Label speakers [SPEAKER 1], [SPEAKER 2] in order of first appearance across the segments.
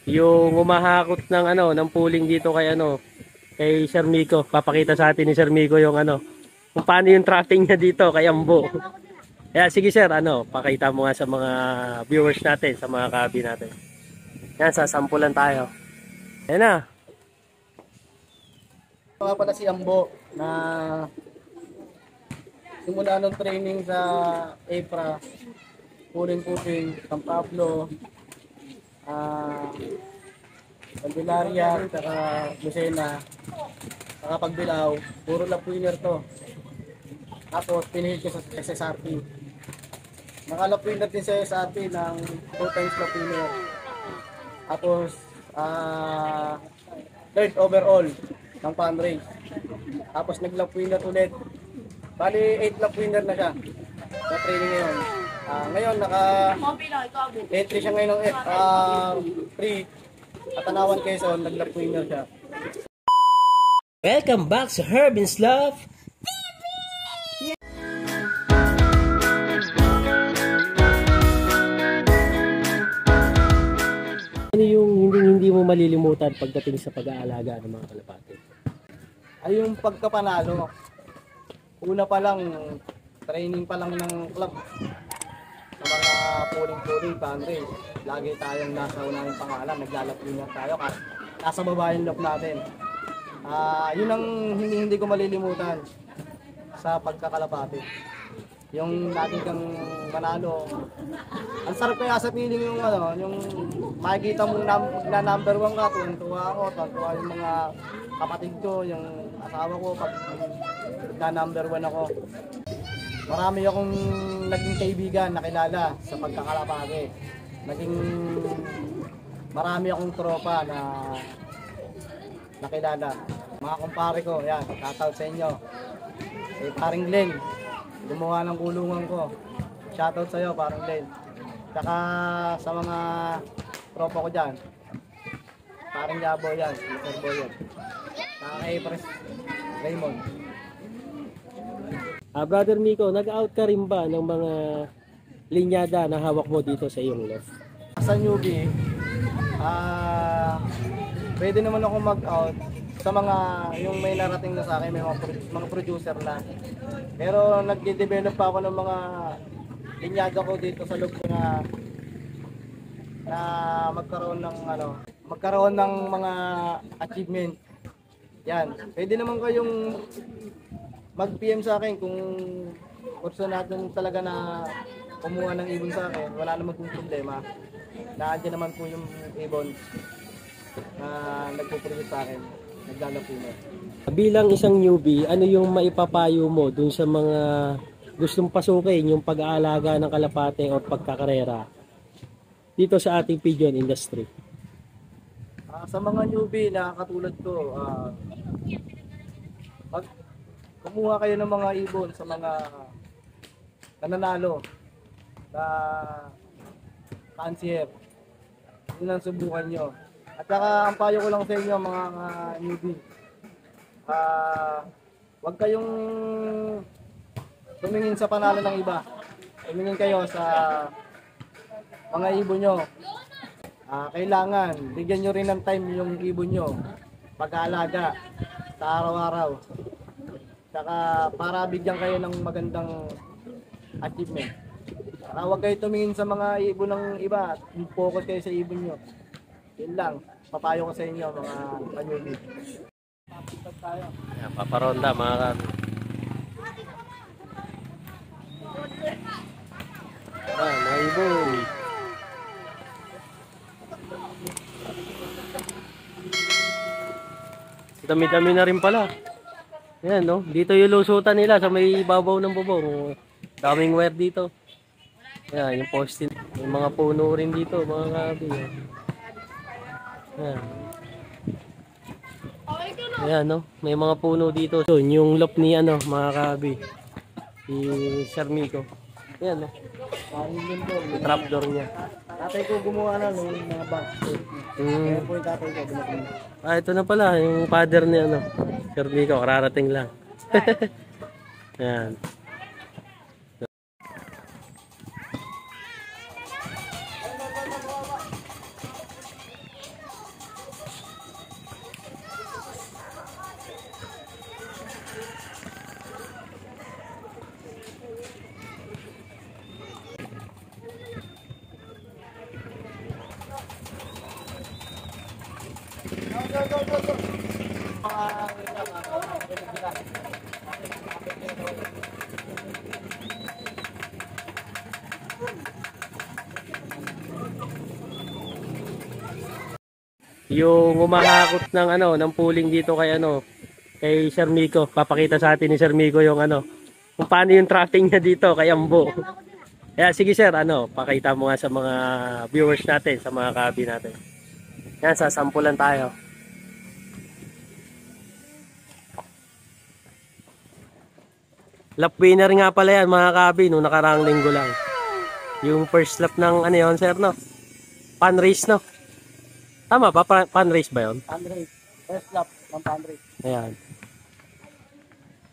[SPEAKER 1] yung humahakot ng ng pooling dito kay kay Sir Miko. Papakita sa atin ni Sir Miko yung kung paano yung tracking niya dito kay Ambo. Kaya sige sir, pakita mo nga sa mga viewers natin, sa mga kabi natin. Yan, sasampulan tayo. Ayan na.
[SPEAKER 2] Mga pala si Ambo na simula ng training sa EPRA, Puling-Puling, San Pablo, Candelaria, saka Lucena, saka Pagbilao, puro lap winner to. Tapos pinihit ko sa SSRP. Nakalap winner din sa SSRP ng 2 times lap winner. Tapos third overall ng fan race. Tapos nag-lap winner ulit. Bali 8 lap winner na siya sa training ngayon. Ngayon entry siya ngayon ng free at Tanawan Quezon, nag-lap winner siya.
[SPEAKER 1] Welcome back sa Herbin's Love. Ano yung hindi mo malilimutan pagdating sa pag-aalaga ng mga kalapate?
[SPEAKER 2] Ay yung pagkapanalo. Una pa lang, training pa lang ng club. Sa mga puling-puling, fan race. Lagi tayong nasa unang pangalan, naglalap winner tayo. Nasa baba yung lap natin. Yun ang hindi ko malilimutan sa pagkakalapate. Yung lagi kang manalo. Ang sarap kaya sa feeling yung yung makikita mong na number 1 ka, tuwa ako, tuwa yung mga kapatid ko, yung asawa ko pag na number 1 ako. Marami akong naging kaibigan, nakilala sa pagkakalapate. Marami akong tropa na nakilala. Mga kumpare ko, yan, shoutout sa inyo. Kay paring Glenn, gumawa ng kulungan ko. Shoutout sa iyo, paring Glenn. Tsaka sa mga tropa ko dyan, paring Yabo yan, Mr. Boyan. Tsaka kay Pres Raymond.
[SPEAKER 1] Brother Miko, nag-out ka rin ba ng mga linyada na hawak mo dito sa iyong left?
[SPEAKER 2] Sa newbie, pwede naman ako mag-out sa mga yung may narating na sa akin, may mga producer na. Pero nag-develop pa ako ng mga linyada ko dito sa loob na magkaroon ng mga achievement. Yan. Pwede naman kayong mag-PM sa akin kung gusto natin talaga na kumuha ng ibon sa akin. Wala naman kong problema. Nandiyan naman po yung ibon na nagpo-produce sa akin. Naglalapin mo.
[SPEAKER 1] Bilang isang newbie, ano yung maipapayo mo dun sa mga gustong pasukin yung pag-aalaga ng kalapate o pagkakarera dito sa ating pigeon industry?
[SPEAKER 2] Sa mga newbie na katulad ko, kumuha kayo ng mga ibon sa mga nananalo na fancier. Yun ang subukan nyo. At saka ang payo ko lang sa inyo mga newbie, huwag kayong tumingin sa panalo ng iba. Tumingin kayo sa mga ibon nyo. Kailangan bigyan nyo rin ng time yung ibon nyo pag-aalaga sa araw-araw. Saka para bigyan kayo ng magandang achievement. Huwag kayo tumingin sa mga ibon ng iba. Focus kayo sa ibon nyo. Yun lang. Papayo ko sa inyo mga kanyubi.
[SPEAKER 1] Paparonda mga kami. Mga ibon. Dami-dami na rin pala. Yan, no? Dito yung lusutan nila sa may ibabaw ng bubong. Daming wire dito. Yan, yung postin. May mga puno rin dito, mga kabi. Yan. Ayan, no? May mga puno dito. So, yung lop ni, mga kabi. Si Sir Miko. Ayan, no? Yung trapdoor niya.
[SPEAKER 2] Tatay ko gumawa na ng mga box. Kaya po yung tatay ko gumawa.
[SPEAKER 1] Ito na pala, yung father ni, Sir Miko. Kararating lang. Ayan. Yung umahakot ng ano, ng pooling dito kay ano, kay Sir Miko. Papakita sa atin ni Sir Miko yung ano, kung paano yung tracking niya dito kay Ambo. Kaya sige sir, ano, pakita mo nga sa mga viewers natin, sa mga kabi natin. Yan, sasampulan tayo. Lap winner nga pala yan mga kabi, nung nakaraang linggo lang. Yung first lap ng ano yun sir, no? Pan race, no? Tama ba? Pan race ba yun?
[SPEAKER 2] Pan race. First lap ng pan race.
[SPEAKER 1] Ayan.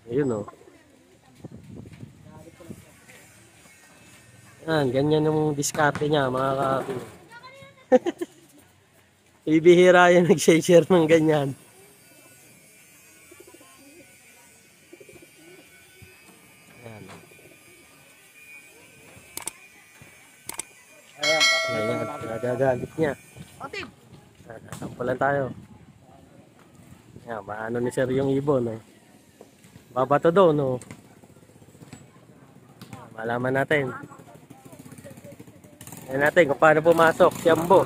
[SPEAKER 1] Ayun, oh. Yan, ganyan yung diskarte niya mga kabi. Ibihira yung nag-share ng ganyan. Ayan.
[SPEAKER 2] Ayan.
[SPEAKER 1] Ayan, nagagalit niya. Sampulan tayo. Ayan, maano ni sir yung ibon, oh. Babato doon, no? Malaman natin. Ayan natin kung paano pumasok si Ambo.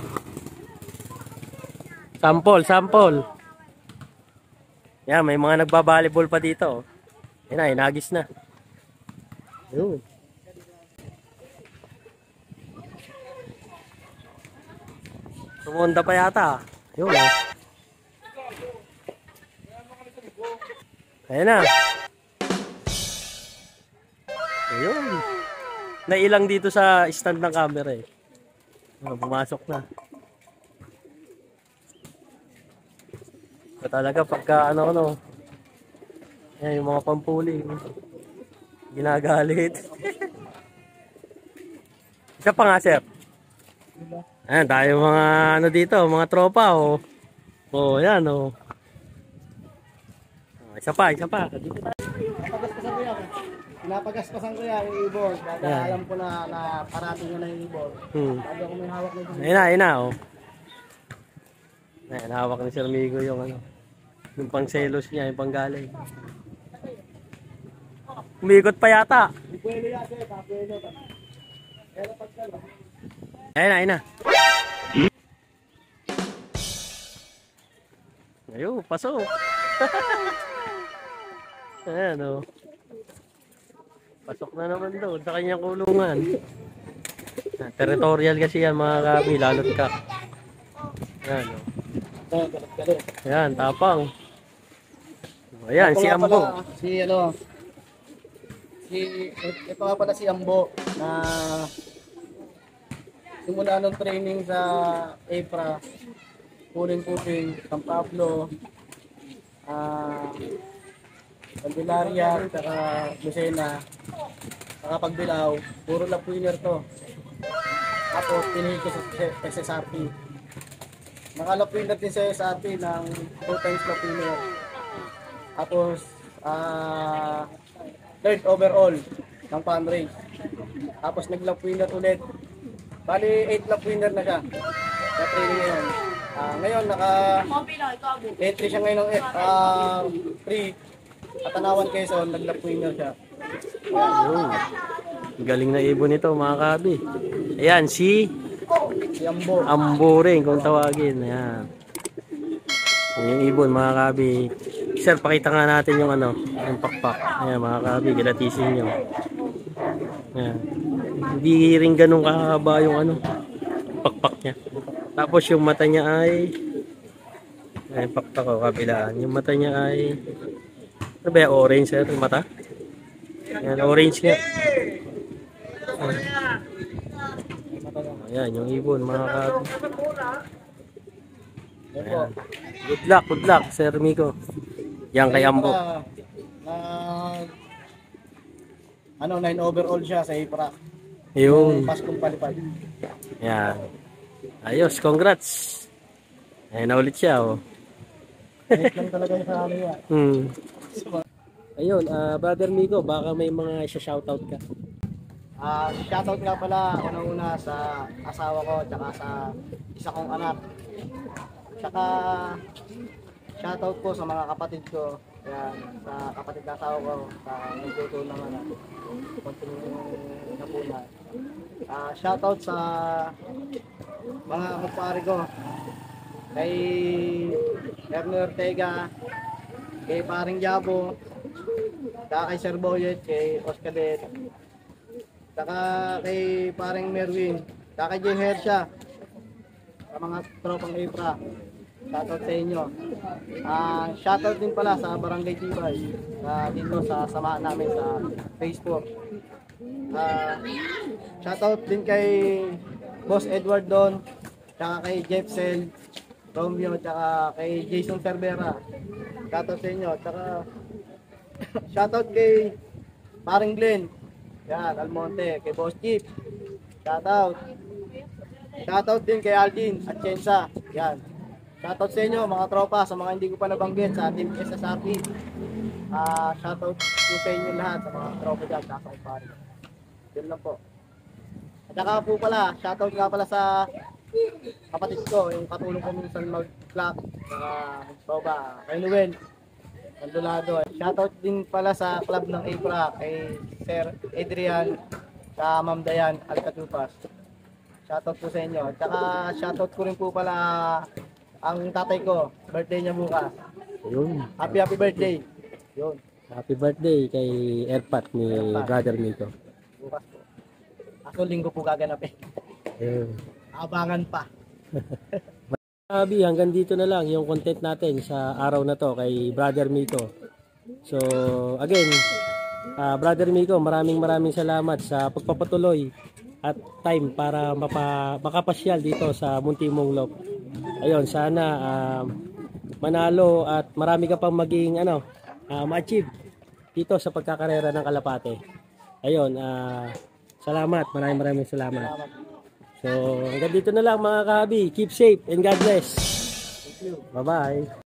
[SPEAKER 1] Sample. Yan, may mga nagbabalibol pa dito. Yan na, inagis na. Ayun. Tumonda pa yata. Ayun. Ayan na. Ayun. Nailang dito sa stand ng camera eh. Pumasok na. So, talaga pagka ano. Ayan yung mga pampuling. Ginagalit. Isa pa nga sir. Ayan tayo mga ano dito, mga tropa oh. Oh, yan oh. Isa pa.
[SPEAKER 2] Pinapagaspasan ko yan yung ibon. Dahil alam ko na parating na yung ibon. Bago ako may hawak na ibon.
[SPEAKER 1] Ayun na oh. Ayan, hawak ni Sir Migo yung ano. Yung pang selos niya, yung pang galing. Umikot pa yata. Ayun na. Ayun, pasok. Ayan o. Pasok na naman doon sa kanyang kulungan. Territorial kasi yan mga kabi, lalot ka. Ayan o. Ayan, tapang. Ayan, si Ambo.
[SPEAKER 2] Ito nga pala si Ambo na simula ng training sa EPRA, Puling, San Pablo, Candelaria, saka Lucena, saka Pagbilao, puro lap winner to. Tapos tinihil ko sa SSRP. Nakalap winner din sa SSRP ng 2 times lap winner. Tapos third overall ng fan race. Tapos nag-lap winner ulit. Bali 8 lap winner na siya sa training ngayon. Ngayon naka-entry siya ngayon ng free Atanawan Quezon, nag-lap winner siya.
[SPEAKER 1] Ayun. Galing na ibon nito mga kabi. Ayan, si
[SPEAKER 2] Ambo.
[SPEAKER 1] Ambo rin kung tawagin. Ayan. Yung ibon mga kabi. Sir, pakita nga natin yung ano, yung pakpak. Ayan mga kabi, galatisin nyo. Ayan. Hindi rin ganun kahaba yung ano, pakpak niya. Tapos yung mata niya ay pakpak ko kabilaan. Yung mata niya ay ano ba yung orange sir? Yung mata? Ayan, orange nga. Ayan, yung ibon mga kabi. Ayan. Good luck, Sir Miko. Yan kay Ambo.
[SPEAKER 2] 9 overall siya sa EPRA.
[SPEAKER 1] Yung
[SPEAKER 2] Paskong palipad.
[SPEAKER 1] yan. Ayos, congrats. Ayan na ulit siya, oh.
[SPEAKER 2] Lang talaga yung sa ano yan.
[SPEAKER 1] Ayun, Brother Miko, baka may mga isa-shoutout ka.
[SPEAKER 2] Shoutout nga pala unang-una sa asawa ko tsaka sa isa kong anak Tsaka shoutout po sa mga kapatid ko. Yan, sa kapatid na asawa ko, sa nagluto ng ano, konting hapunan. Shoutout sa mga kumpare ko. Kay Ernie Ortega, kay Paring Jabo, saka kay Sir Boyet, kay Oscadet, saka kay Paring Merwin, saka kay Jay Hersha, sa mga tropang Ipra. Shoutout sa inyo. Shoutout din pala sa Barangay Tibay, dito sa samahan namin sa Facebook. Shoutout din kay Boss Edward Don, saka kay Jeff Sel, Romeo, saka kay Jason Cervera. Shoutout sa inyo. Saka shoutout kay Paring Glenn, yan, Almonte, kay Boss Chief. Shoutout. Shoutout din kay Aldin at Chensa. Yan. Shoutout sa inyo mga tropa, sa mga hindi ko pa nabanggit sa Team SSRP. Shoutout po sa inyo lahat, sa mga tropa dyan, sa pare. Yun lang po. At saka po pala, shoutout nga pala sa kapatid ko, yung katulong ko minsan mag-clock, soba, kay Noel, Andolado. Shoutout din pala sa club ng Ipra, kay Sir Adrian, sa Ma'am Dayan Alcatupas. Shoutout po sa inyo. At saka shoutout ko rin po pala ang tatay ko, birthday niya bukas.
[SPEAKER 1] Ayun.
[SPEAKER 2] Happy birthday. Yun,
[SPEAKER 1] Happy birthday kay Erpat ni
[SPEAKER 2] Erpat.
[SPEAKER 1] Brother Miko.
[SPEAKER 2] bukas po. Ako linggo po gaganapin.
[SPEAKER 1] Ayun.
[SPEAKER 2] Abangan pa.
[SPEAKER 1] Abi, hanggang dito na lang yung content natin sa araw na to kay Brother Miko. So, again, Brother Miko, maraming salamat sa pagpapatuloy at time para makapasyal dito sa Muntimong Loc. Ayun, sana manalo at marami ka pang maging ma-achieve dito sa pagkakarera ng Kalapate. Ayun, salamat, maraming salamat. So, hanggang dito na lang mga kahabi. Keep safe and God bless.
[SPEAKER 2] Thank you.
[SPEAKER 1] Bye-bye.